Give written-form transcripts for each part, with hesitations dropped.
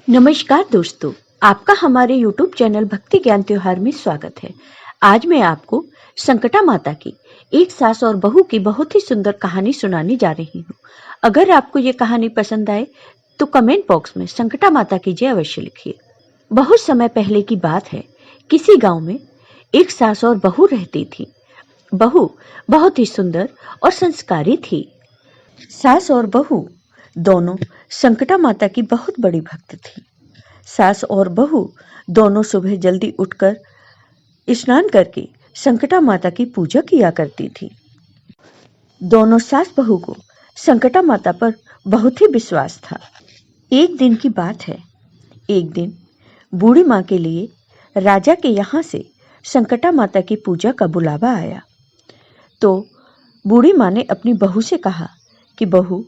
नमस्कार दोस्तों, आपका हमारे YouTube चैनल भक्ति ज्ञान त्योहार में स्वागत है। आज मैं आपको संकटा माता की एक सास और बहू की बहुत ही सुंदर कहानी सुनाने जा रही हूँ। अगर आपको ये कहानी पसंद आए तो कमेंट बॉक्स में संकटा माता की जय अवश्य लिखिए। बहुत समय पहले की बात है, किसी गांव में एक सास और बहू रहती थी। बहू बहुत ही सुंदर और संस्कारी थी। सास और बहू दोनों संकटा माता की बहुत बड़ी भक्त थी। सास और बहू दोनों सुबह जल्दी उठकर स्नान करके संकटा माता की पूजा किया करती थी। दोनों सास बहू को संकटा माता पर बहुत ही विश्वास था। एक दिन की बात है, एक दिन बूढ़ी माँ के लिए राजा के यहाँ से संकटा माता की पूजा का बुलावा आया। तो बूढ़ी माँ ने अपनी बहू से कहा कि बहू,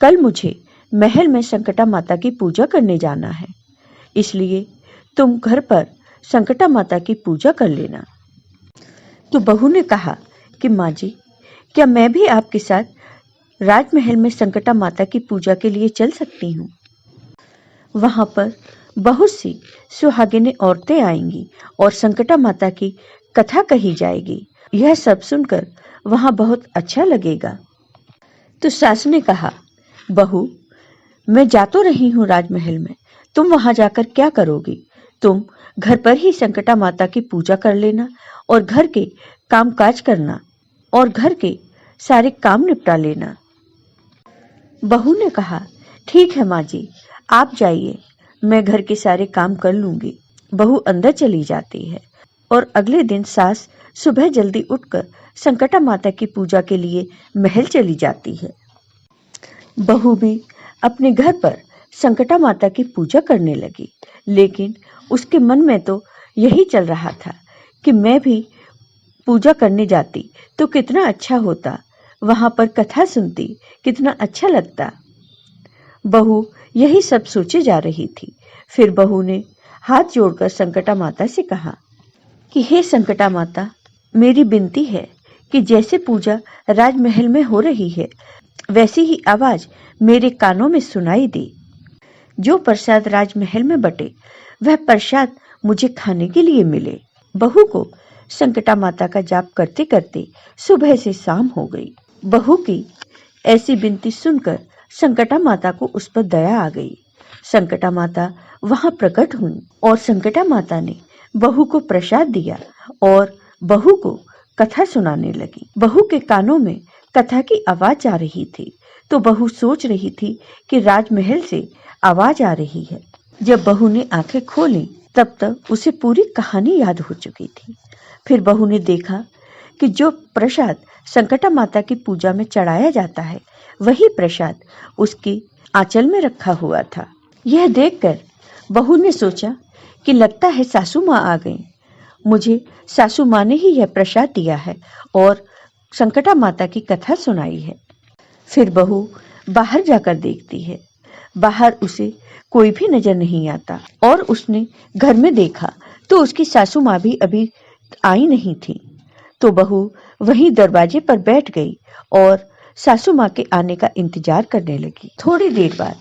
कल मुझे महल में संकटा माता की पूजा करने जाना है, इसलिए तुम घर पर संकटा माता की पूजा कर लेना। तो बहू ने कहा कि माँ जी, क्या मैं भी आपके साथ राजमहल में संकटा माता की पूजा के लिए चल सकती हूँ? वहां पर बहुत सी सुहागिनें औरतें आएंगी और संकटा माता की कथा कही जाएगी। यह सब सुनकर वहां बहुत अच्छा लगेगा। तो सास ने कहा, बहू, मैं जा तो रही हूँ राजमहल में, तुम वहां जाकर क्या करोगी? तुम घर पर ही संकटा माता की पूजा कर लेना और घर के काम काज करना और घर के सारे काम निपटा लेना। बहू ने कहा, ठीक है माँ जी, आप जाइए, मैं घर के सारे काम कर लूंगी। बहू अंदर चली जाती है और अगले दिन सास सुबह जल्दी उठकर संकटा माता की पूजा के लिए महल चली जाती है। बहू भी अपने घर पर संकटा माता की पूजा करने लगी, लेकिन उसके मन में तो यही चल रहा था कि मैं भी पूजा करने जाती तो कितना अच्छा होता, वहां पर कथा सुनती, कितना अच्छा लगता। बहू यही सब सोचे जा रही थी। फिर बहू ने हाथ जोड़कर संकटा माता से कहा कि हे संकटा माता, मेरी विनती है कि जैसे पूजा राजमहल में हो रही है, वैसी ही आवाज मेरे कानों में सुनाई दे। जो प्रसाद राजमहल में बटे, वह प्रसाद मुझे खाने के लिए मिले। बहू को संकटा माता का जाप करते करते सुबह से शाम हो गई। बहू की ऐसी विनती सुनकर संकटा माता को उस पर दया आ गई। संकटा माता वहां प्रकट हुई और संकटा माता ने बहू को प्रसाद दिया और बहू को कथा सुनाने लगी। बहू के कानों में कथा की आवाज आ रही थी, तो बहू सोच रही थी कि राजमहल से आवाज आ रही है। जब बहू ने आंखें खोली, तब तक उसे पूरी कहानी याद हो चुकी थी। फिर बहू ने देखा कि जो प्रसाद संकटा माता की पूजा में चढ़ाया जाता है, वही प्रसाद उसके आंचल में रखा हुआ था। यह देखकर बहू ने सोचा कि लगता है सासू माँ आ गई। मुझे सासू माँ ने ही यह प्रसाद दिया है और संकटा माता की कथा सुनाई है। फिर बहू बाहर जाकर देखती है, बाहर उसे कोई भी नजर नहीं आता और उसने घर में देखा तो उसकी सासू माँ भी अभी आई नहीं थी। तो बहू वहीं दरवाजे पर बैठ गई और सासू माँ के आने का इंतजार करने लगी। थोड़ी देर बाद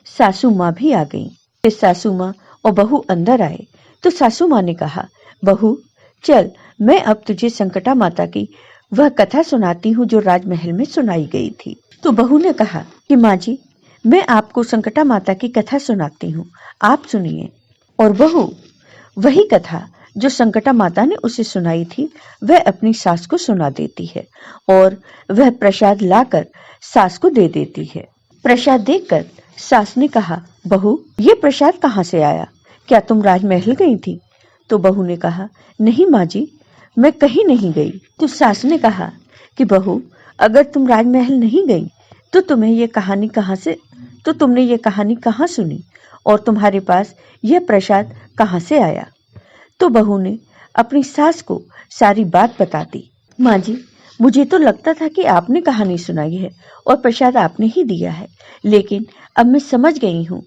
सासू माँ भी आ गई। फिर सासू माँ और बहू अंदर आए तो सासू माँ ने कहा, बहू चल, मैं अब तुझे संकटा माता की वह कथा सुनाती हूँ जो राजमहल में सुनाई गई थी। तो बहू ने कहा कि माँ जी, मैं आपको संकटा माता की कथा सुनाती हूँ, आप सुनिए। और बहू वही कथा जो संकटा माता ने उसे सुनाई थी, वह अपनी सास को सुना देती है और वह प्रसाद लाकर सास को दे देती है। प्रसाद देखकर सास ने कहा, बहू ये प्रसाद कहाँ से आया? क्या तुम राजमहल गई थी? तो बहू ने कहा, नहीं माँ जी, मैं कहीं नहीं गई। तो सास ने कहा कि बहू, अगर तुम राजमहल नहीं गई तो तुमने ये कहानी कहाँ सुनी और तुम्हारे पास यह प्रसाद कहाँ से आया? तो बहू ने अपनी सास को सारी बात बता दी। माँ जी, मुझे तो लगता था कि आपने कहानी सुनाई है और प्रसाद आपने ही दिया है, लेकिन अब मैं समझ गई हूँ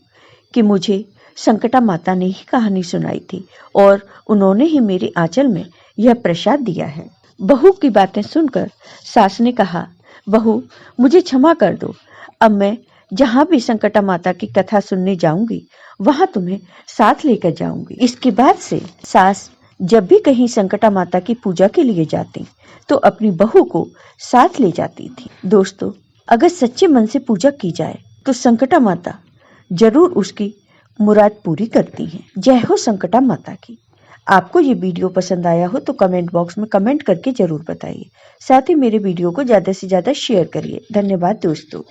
कि मुझे संकटा माता ने ही कहानी सुनाई थी और उन्होंने ही मेरे आंचल में यह प्रसाद दिया है। बहू की बातें सुनकर सास ने कहा, बहू मुझे क्षमा कर दो, अब मैं जहाँ भी संकटा माता की कथा सुनने जाऊंगी वहां तुम्हें साथ लेकर जाऊंगी। इसके बाद से सास जब भी कहीं संकटा माता की पूजा के लिए जाती तो अपनी बहू को साथ ले जाती थी। दोस्तों, अगर सच्चे मन से पूजा की जाए तो संकटा माता जरूर उसकी मुराद पूरी करती हैं। जय हो संकटा माता की। आपको ये वीडियो पसंद आया हो तो कमेंट बॉक्स में कमेंट करके जरूर बताइए। साथ ही मेरे वीडियो को ज्यादा से ज्यादा शेयर करिए। धन्यवाद दोस्तों।